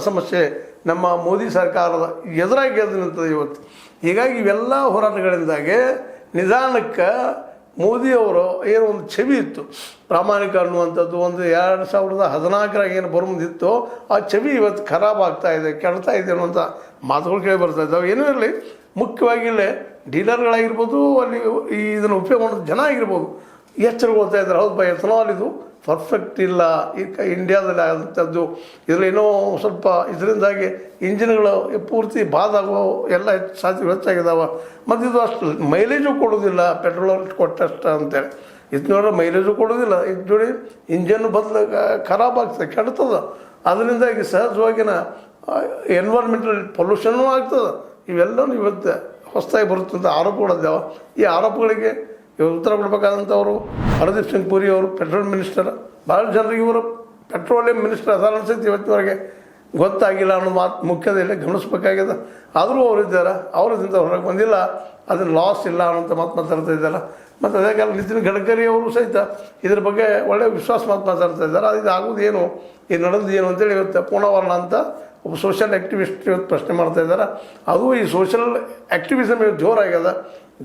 ಸಮಸ್ಯೆ ನಮ್ಮ ಮೋದಿ ಸರ್ಕಾರದ ಎದುರಾಗಿ ಎದ್ದು ನಿಂತದೆ ಇವತ್ತು. ಹೀಗಾಗಿ ಇವೆಲ್ಲ ಹೋರಾಟಗಳಿಂದಾಗೆ ನಿಧಾನಕ್ಕೆ ಮೋದಿಯವರು ಏನೋ ಒಂದು ಛವಿ ಇತ್ತು ಪ್ರಾಮಾಣಿಕ ಅನ್ನುವಂಥದ್ದು, ಒಂದು 2014 ಏನು ಬರುವುದಿತ್ತು ಆ ಛವಿ ಇವತ್ತು ಖರಾಬ್ ಆಗ್ತಾ ಇದೆ, ಕೆಡ್ತಾ ಇದೆ ಅನ್ನುವಂಥ ಮಾತುಗಳು ಕೇಳಿ ಬರ್ತಾ ಇದ್ದಾವೆ. ಏನೂ ಇರಲಿ, ಮುಖ್ಯವಾಗಿ ಇಲ್ಲೇ ಡೀಲರ್ಗಳಾಗಿರ್ಬೋದು, ಅಲ್ಲಿ ಇದನ್ನು ಉಪಯೋಗ ಮಾಡೋದು ಜನ ಆಗಿರ್ಬೋದು, ಎಚ್ಚರಗೊಳ್ತಾ ಇದ್ದಾರೆ. ಹೌದು ಬೈ, ಎಥನಾಲ್ ಇದು ಪರ್ಫೆಕ್ಟ್ ಇಲ್ಲ ಈ ಇಂಡಿಯಾದಲ್ಲಿ ಆದಂಥದ್ದು, ಇದರಲ್ಲೇನೋ ಸ್ವಲ್ಪ ಇದರಿಂದಾಗಿ ಇಂಜಿನ್ಗಳು ಪೂರ್ತಿ ಬಾದಾಗೋ ಎಲ್ಲ ಸಾಧ್ಯತೆ ಹೆಚ್ಚಾಗಿದ್ದಾವೆ. ಮತ್ತು ಇದು ಅಷ್ಟು ಮೈಲೇಜು ಕೊಡೋದಿಲ್ಲ ಪೆಟ್ರೋಲ್ ಕೊಟ್ಟಷ್ಟು ಅಂತೇಳಿ. ಇದು ನೋಡ್ರೆ ಮೈಲೇಜು ಕೊಡೋದಿಲ್ಲ, ಇದು ನೋಡಿ ಇಂಜನ್ ಬದಲು ಖರಾಬ್ ಆಗ್ತದೆ, ಕೆಡ್ತದೆ. ಅದರಿಂದಾಗಿ ಸಹಜವಾಗಿನ ಎನ್ವೈರ್ಮೆಂಟಲ್ ಪೊಲ್ಯೂಷನ್ನೂ ಆಗ್ತದೆ. ಇವೆಲ್ಲವೂ ಇವತ್ತು ಹೊಸದಾಗಿ ಬರುತ್ತಂಥ ಆರೋಪಗಳಿದ್ದಾವೆ. ಈ ಆರೋಪಗಳಿಗೆ ಉತ್ತರ ಕೊಡಬೇಕಾದಂಥವರು ಹರ್ದೀಪ್ ಸಿಂಗ್ ಪುರಿ ಅವರು, ಪೆಟ್ರೋಲ್ ಮಿನಿಸ್ಟರ್. ಭಾಳ ಜನರಿಗೆ ಇವರು ಪೆಟ್ರೋಲಿಯಂ ಮಿನಿಸ್ಟರ್ ಅದಾರ ಅನ್ಸುತ್ತೆ, ಇವತ್ತಿನವರೆಗೆ ಗೊತ್ತಾಗಿಲ್ಲ ಅನ್ನೋ ಮಾತು ಮುಖ್ಯದಲ್ಲಿ ಗಮನಿಸ್ಬೇಕಾಗಿದೆ. ಆದರೂ ಅವರಿದ್ದಾರೆ, ಅವರಿಂದ ಹೊರಗೆ ಬಂದಿಲ್ಲ, ಅದನ್ನು ಲಾಸ್ ಇಲ್ಲ ಅನ್ನೋಂಥ ಮಾತು ಮಾತಾಡ್ತಾ ಇದ್ದಾರೆ. ಮತ್ತು ಅದೇ ಕಾಲ ನಿತಿನ್ ಗಡ್ಕರಿ ಅವರು ಸಹಿತ ಇದ್ರ ಬಗ್ಗೆ ಒಳ್ಳೆಯ ವಿಶ್ವಾಸ ಮಾತಾಡ್ತಾ ಇದ್ದಾರೆ. ಅದು ಆಗೋದೇನು, ಇದು ನಡೆದು ಏನು ಅಂತೇಳಿ ಇವತ್ತು ಪೂರ್ಣವರ್ಣ ಅಂತ ಒಬ್ಬ ಸೋಷಿಯಲ್ ಆ್ಯಕ್ಟಿವಿಸ್ಟ್ ಇವತ್ತು ಪ್ರಶ್ನೆ ಮಾಡ್ತಾ ಇದ್ದಾರೆ. ಅದು ಈ ಸೋಷಿಯಲ್ ಆ್ಯಕ್ಟಿವಿಸಮ್ ಇವತ್ತು ಜೋರಾಗ್ಯದ.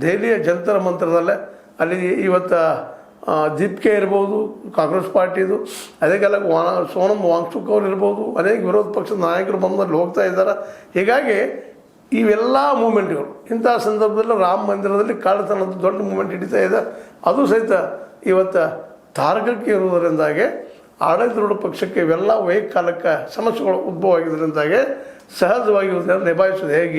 ದೆಹಲಿಯ ಜಂತರ ಮಂತ್ರದಲ್ಲೇ ಅಲ್ಲಿ ಇವತ್ತು ದೀಪಿಕೆ ಇರ್ಬೋದು ಕಾಂಗ್ರೆಸ್ ಪಾರ್ಟಿದು, ಅದೇ ಕಾಲ ಸೋನಮ್ ವಾಂಗ್ಚುಕ್ ಅವರು ಇರ್ಬೋದು, ಅನೇಕ ವಿರೋಧ ಪಕ್ಷದ ನಾಯಕರು ಬಂದಲ್ಲಿ ಹೋಗ್ತಾ ಇದ್ದಾರೆ. ಹೀಗಾಗಿ ಇವೆಲ್ಲ ಮೂಮೆಂಟ್ಗಳು ಇಂಥ ಸಂದರ್ಭದಲ್ಲಿ ರಾಮ ಮಂದಿರದಲ್ಲಿ ಕಳ್ಳತನದ ದೊಡ್ಡ ಮೂಮೆಂಟ್ ಹಿಡಿತಾ ಇದೆ. ಅದು ಸಹಿತ ಇವತ್ತು ತಾರಕಕ್ಕೆ ಇರುವುದರಿಂದಾಗಿ ಆಡಳಿತಾರೂಢ ಪಕ್ಷಕ್ಕೆ ಇವೆಲ್ಲ ವೈಕಾಲಿಕ ಸಮಸ್ಯೆಗಳು ಉದ್ಭವ ಆಗಿದ್ದರಿಂದಾಗಿ ಸಹಜವಾಗಿ ನಿಭಾಯಿಸೋದು ಹೇಗೆ